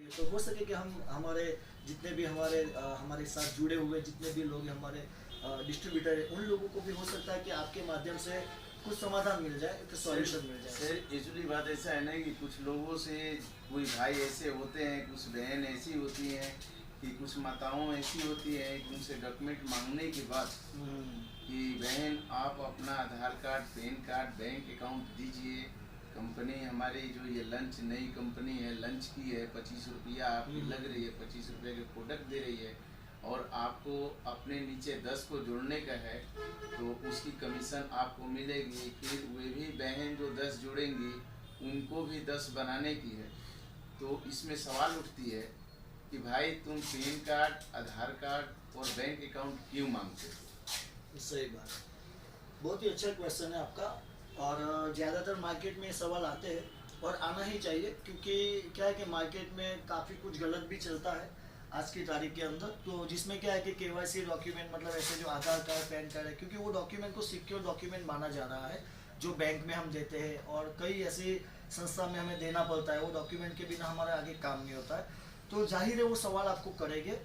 होंगे, तो हो सके कि हम हमारे जितने भी हमारे साथ जुड़े हुए जितने भी लोग हैं, हमारे डिस्ट्रीब्यूटर है, उन लोगों को भी हो सकता है कि आपके माध्यम से कुछ समाधान मिल जाए, एक सॉल्यूशन मिल जाए। सर एक्चुअली बात ऐसा है ना कि कुछ लोगों से कोई भाई ऐसे होते हैं, कुछ बहन ऐसी होती हैं कि कुछ माताओं ऐसी होती हैं कि उनसे डॉक्यूमेंट मांगने के बाद कि बहन आप अपना Aadhaar card, PAN card, bank account दीजिए। कंपनी हमारी जो ये लंच नई कंपनी है, लंच की है, 25 रुपया आपकी लग रही है, 25 रुपये के प्रोडक्ट दे रही है और आपको अपने नीचे 10 को जोड़ने का है तो उसकी कमीशन आपको मिलेगी। फिर वे भी बहन जो 10 जोड़ेंगी उनको भी 10 बनाने की है। तो इसमें सवाल उठती है कि भाई तुम पैन कार्ड, आधार कार्ड और बैंक अकाउंट क्यों मांगते हो? सही बात है। बहुत ही अच्छा क्वेश्चन है आपका। और ज़्यादातर मार्केट में ये सवाल आते हैं और आना ही चाहिए, क्योंकि क्या है कि मार्केट में काफ़ी कुछ गलत भी चलता है आज की तारीख के अंदर। तो जिसमें क्या है कि केवाईसी डॉक्यूमेंट, मतलब ऐसे जो आधार कार्ड, पैन कार्ड है, क्योंकि वो डॉक्यूमेंट को सिक्योर डॉक्यूमेंट माना जा रहा है जो बैंक में हम देते हैं, और कई ऐसी संस्था में हमें देना पड़ता है। वो डॉक्यूमेंट के बिना हमारा आगे काम नहीं होता है। तो जाहिर है वो सवाल आपको करेंगे,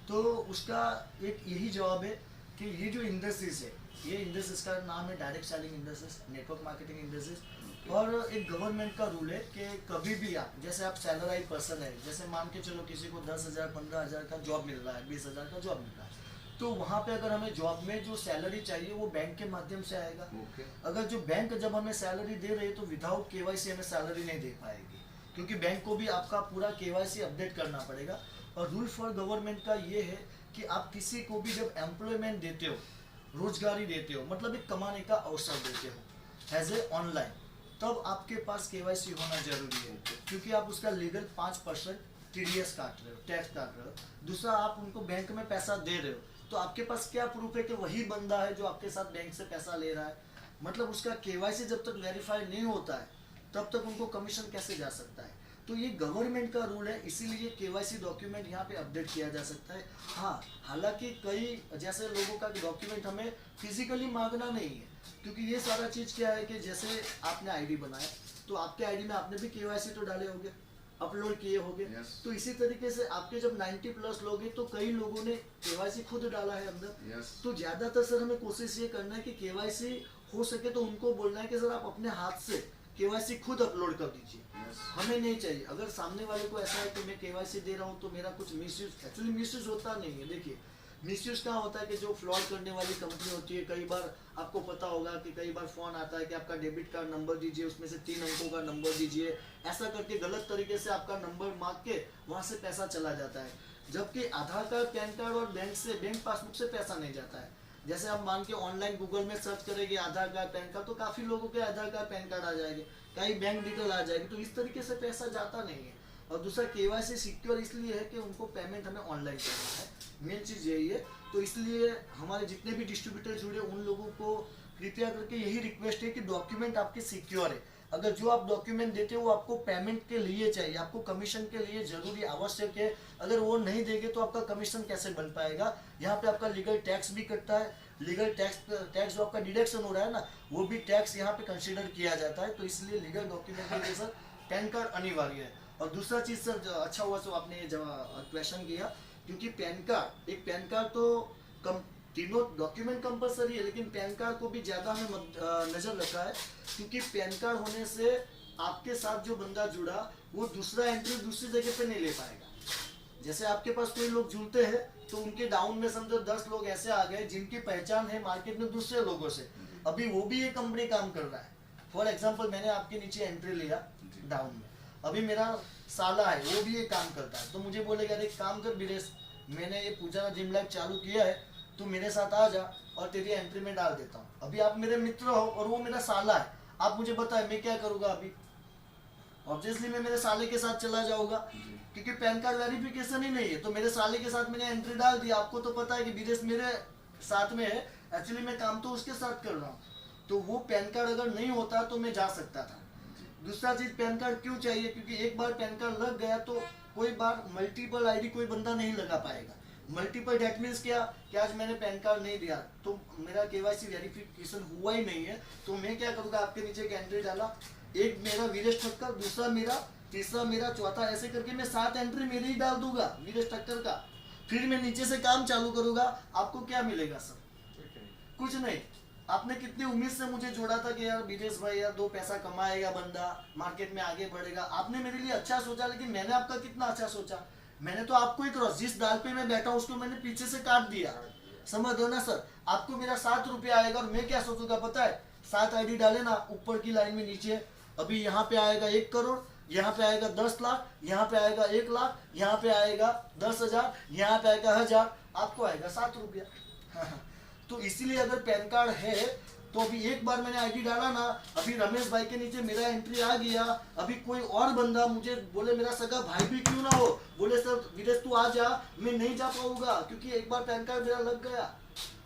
तो उसका एक यही जवाब है कि ये जो इंडस्ट्रीज है, ये इंडस्ट्रीज का नाम है direct selling industries, network marketing industries. और एक गवर्नमेंट का रूल है कि कभी भी आप, जैसे आप सैलराइड पर्सन है, जैसे मान के चलो किसी को 10,000 15,000 का जॉब मिल रहा है, 20,000 का जॉब मिल रहा है, तो वहाँ पे अगर हमें जॉब में जो सैलरी चाहिए वो बैंक के माध्यम से आएगा। अगर जो बैंक जब हमें सैलरी दे रही है तो विदाउट केवाईसी हमें सैलरी नहीं दे पाएगी, क्योंकि बैंक को भी आपका पूरा केवाईसी अपडेट करना पड़ेगा। और रूल फॉर गवर्नमेंट का ये है कि आप किसी को भी जब एम्प्लॉयमेंट देते हो, रोजगारी देते हो, मतलब एक कमाने का अवसर देते हो एज ए ऑनलाइन, तब आपके पास केवाईसी होना जरूरी है, क्योंकि आप उसका लीगल 5% टीडीएस काट रहे हो, टैक्स काट रहे हो। दूसरा, आप उनको बैंक में पैसा दे रहे हो, तो आपके पास क्या प्रूफ है कि वही बंदा है जो आपके साथ बैंक से पैसा ले रहा है? मतलब उसका केवाईसी जब तक वेरीफाई नहीं होता है तब तक उनको कमीशन कैसे जा सकता है? तो ये गवर्नमेंट का रूल है, इसीलिए केवाईसी डॉक्यूमेंट यहाँ पे अपडेट किया जा सकता है। हाँ, हालांकि कई जैसे लोगों का डॉक्यूमेंट हमें फिजिकली मांगना नहीं है, क्योंकि ये सारा चीज़ क्या है कि जैसे आपने आईडी बनाया, तो आपके आईडी में आपने भी केवाईसी तो डाले होंगे, अपलोड किए होंगे। Yes. तो इसी तरीके से आपके जब 90 प्लस लोग हैं तो कई लोगों ने केवाईसी खुद डाला है अंदर। Yes. तो ज़्यादातर सर हमें कोशिश ये करना है कि केवाईसी हो सके तो उनको बोलना है कि सर आप अपने हाथ से केवाईसी खुद अपलोड कर दीजिए। Yes. हमें नहीं चाहिए। अगर सामने वाले को ऐसा है कि मैं केवाईसी दे रहा हूँ तो मेरा कुछ मिसयूज, एक्चुअली मिसयूज होता नहीं है। देखिए, मिसयूज कहाँ होता है कि जो फ्रॉड करने वाली कंपनी होती है, कई बार आपको पता होगा कि कई बार फोन आता है कि आपका डेबिट कार्ड नंबर दीजिए, उसमें से 3 अंकों का नंबर दीजिए, ऐसा करके गलत तरीके से आपका नंबर मांग के वहां से पैसा चला जाता है। जबकि आधार कार्ड, पैन कार्ड और बैंक पासबुक से पैसा नहीं जाता है। जैसे आप मान के ऑनलाइन गूगल में सर्च करेंगे आधार कार्ड, पैन कार्ड, तो काफी लोगों के आधार कार्ड, पैन कार्ड आ जाएंगे, कई बैंक डिटेल आ जाएगी। तो इस तरीके से पैसा जाता नहीं है। और दूसरा, केवाईसी सिक्योर इसलिए है कि उनको पेमेंट हमें ऑनलाइन करना है, मेन चीज़ यही है। तो इसलिए हमारे जितने भी डिस्ट्रीब्यूटर जुड़े उन लोगों को कृपया करके यही रिक्वेस्ट है कि डॉक्यूमेंट आपके सिक्योर है। अगर जो आप डॉक्यूमेंट देते हो वो आपको पेमेंट के लिए चाहिए, आपको कमीशन के लिए जरूरी आवश्यक है। अगर वो नहीं देंगे तो आपका कमीशन कैसे बन पाएगा? यहाँ पे आपका लीगल टैक्स भी कटता है, लीगल टैक्स जो आपका डिडक्शन हो रहा है ना, वो भी टैक्स यहाँ पे कंसिडर किया जाता है। तो इसलिए लीगल डॉक्यूमेंट के लिए सर पैन कार्ड अनिवार्य है। और दूसरा चीज़ सर, अच्छा हुआ सो आपने ये क्वेश्चन किया, क्योंकि एक पैन कार्ड तो कम, तीनों डॉक्यूमेंट कंपलसरी है, लेकिन पैन कार्ड को भी ज़्यादा हमें नज़र रखा है, क्योंकि पैन कार्ड होने से आपके साथ जो बंदा जुड़ा वो दूसरा एंट्री दूसरी जगह पे नहीं ले पाएगा। जैसे आपके पास कोई लोग जुड़ते हैं तो उनके डाउन में समझो 10 लोग ऐसे आ गए जिनकी पहचान है मार्केट में दूसरे लोगों से, अभी वो भी ये कंपनी काम कर रहा है। फॉर एग्जाम्पल, मैंने आपके नीचे एंट्री लिया डाउन में, अभी मेरा साला है वो भी ये काम करता है, तो मुझे बोलेगा एक काम कर बीरेश, मैंने ये पूजा जिम लाइफ चालू किया है, तू मेरे साथ आ जा और तेरी एंट्री में डाल देता हूँ। अभी आप मेरे मित्र हो और वो मेरा साला है, आप मुझे बताए मैं क्या करूँगा? अभी ऑब्वियसली मैं मेरे साले के साथ चला जाऊंगा, क्योंकि पैन कार्ड वेरिफिकेशन ही नहीं है। तो मेरे साले के साथ मैंने एंट्री डाल दी, आपको तो पता है कि बीरेश मेरे साथ में है, एक्चुअली मैं काम तो उसके साथ कर रहा हूँ। तो वो पैन कार्ड अगर नहीं होता तो मैं जा सकता था। दूसरा चीज, पैन कार्ड क्यों चाहिए? क्योंकि एक बार पैन कार्ड लग गया तो कोई बार मल्टीपल आईडी कोई बंदा नहीं लगा पाएगा। मल्टीपल डेट मीन्स क्या कि आज मैंने पैन कार्ड नहीं दिया तो मेरा केवाईसी वेरिफिकेशन हुआ ही नहीं है, तो मैं क्या करूँगा? आपके नीचे एक एंट्री डाला, एक मेरा वीरेश ठक्कर, दूसरा मेरा तीसरा मेरा, चौथा, ऐसे करके मैं 7 एंट्री मेरे ही डाल दूंगा मेरे स्ट्रक्चर का। फिर मैं नीचे से काम चालू करूंगा। आपको क्या मिलेगा सर? कुछ नहीं। आपने कितनी उम्मीद से मुझे जोड़ा था कि यार विदेश भाई यार 2 पैसा कमाएगा बंदा, मार्केट में आगे बढ़ेगा। आपने मेरे लिए अच्छा सोचा, लेकिन मैंने आपका कितना अच्छा सोचा। मैंने तो आपको एक जिस दाल पे मैं बैठा हूँ उसको मैंने पीछे से काट दिया। समझ दो ना सर? आपको मेरा 7 रुपया आएगा और मैं क्या सोचूंगा पता है? 7 आईडी डाले ना ऊपर की लाइन में नीचे, अभी यहाँ पे आएगा 1 करोड़, यहाँ पे आएगा 10 लाख, यहाँ पे आएगा 1 लाख, यहाँ पे आएगा 10,000, यहाँ पे आएगा 1,000, आपको आएगा 7 रुपया। तो इसीलिए अगर पैन कार्ड है तो अभी एक बार मैंने आईडी डाला ना, अभी रमेश भाई के नीचे मेरा एंट्री आ गया। अभी कोई और बंदा मुझे बोले, मेरा सगा भाई भी क्यों ना हो, बोले सर विदेश तू आ जा, मैं नहीं जा पाऊंगा क्योंकि एक बार पैन कार्ड मेरा लग गया।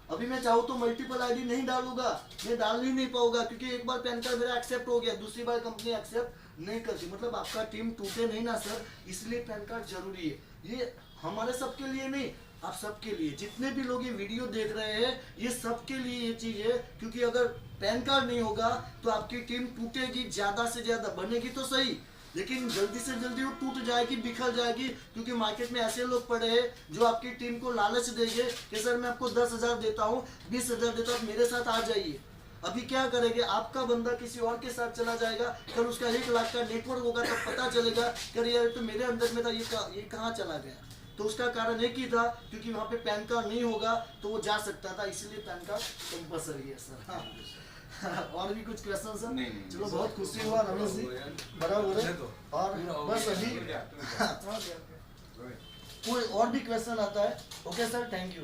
अभी मैं चाहूँ तो मल्टीपल आईडी नहीं डालूंगा, मैं डाल ही नहीं पाऊंगा क्योंकि एक बार पैन कार्ड मेरा एक्सेप्ट हो गया, दूसरी बार कंपनी एक्सेप्ट नहीं करती। मतलब आपका टीम टूटे नहीं ना सर, इसलिए पैन कार्ड जरूरी है। ये हमारे सबके लिए नहीं, आप सबके लिए, जितने भी लोग ये वीडियो देख रहे हैं ये सबके लिए ये चीज है। क्योंकि अगर पैन कार्ड नहीं होगा तो आपकी टीम टूटेगी, ज्यादा से ज्यादा बनेगी तो सही, लेकिन जल्दी से जल्दी वो टूट जाएगी, बिखर जाएगी। क्योंकि मार्केट में ऐसे लोग पड़े हैं जो आपकी टीम को लालच देंगे कि सर मैं आपको 10,000 देता हूँ, 20,000 देता हूँ, मेरे साथ आ जाइए। अभी क्या करेंगे? आपका बंदा किसी और के साथ चला जाएगा, कल उसका 1 लाख का नेटवर्क होगा तब पता चलेगा कि यार तो मेरे अंदर में था, ये कहाँ चला गया। तो उसका कारण एक ही था, क्योंकि वहाँ पे पैन कार्ड नहीं होगा तो वो जा सकता था, इसीलिए पैन कार्ड कंपल्सरी है सर। हाँ। और भी कुछ क्वेश्चन सर? नहीं। चलो बहुत खुशी हुआ रमेश जी, बड़ा हो रहे। और बस अभी कोई और भी क्वेश्चन आता है? Okay sir, thank you.